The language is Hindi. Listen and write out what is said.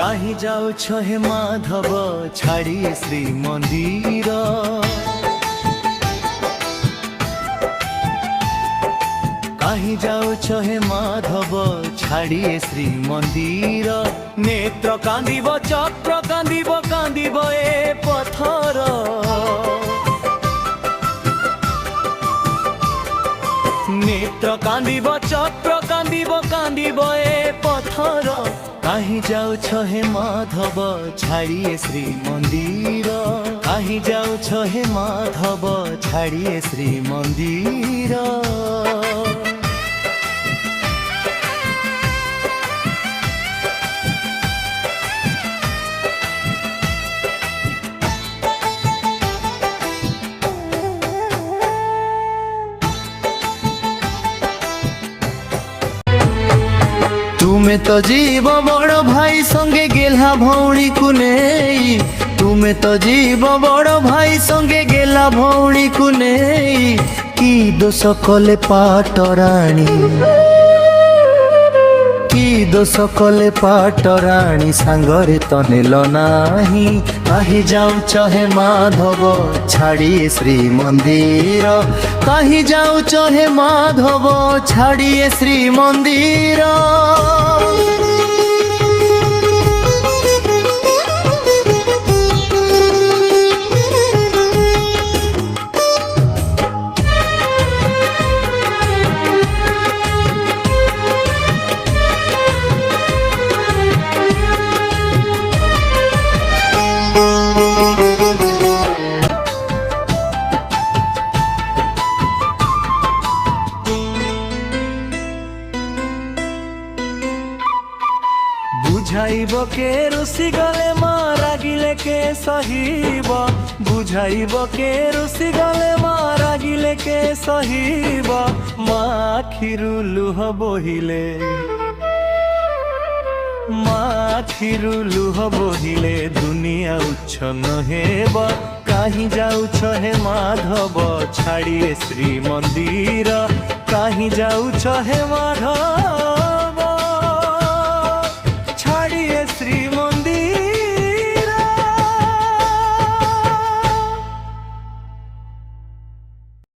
काहीं जाउछ हे माधव छाड़िए श्री मंदिर। काहीं जाउछ हे माधव छाड़िए श्री मंदिर। नेत्र कांदिब चक्र कांदिब कांदिब ए पथर। नेत्र कांदिब चक्र कांदिब कांदिब ए पथर। काहीं जाउछ हे माधव छाड़िए श्री मंदिर। काहीं जाउछ हे माधव छाड़िए श्री मंदिर। तुमे तो जीव बड़ भाई संगे गेला भौणी को नहीं। तुमे तो जीव बड़ भाई संगे गेला भौणी को नहीं। की दोष कले पाटराणी की दोष कले पाटराणी सांगरे तो नेल नाही। काहीं जाउछ हे माधव छाड़िए श्री मंदिर। काहीं जाउछ हे माधव छाड़िए श्री मंदिर। बुझाइब के रुसी गले माँ रागिले के सहीब। बुझाइब के रुसी गले माँ रागिले के सहीब। माँ आखिरु लुह बोहिले माँ आखिरु लुह बोहिले दुनिया उच्छन्न हेब। काहीं जाउछ हे माधव छाड़िए श्री मंदिर। काहीं जाउछ हे माधव छाड़िए श्री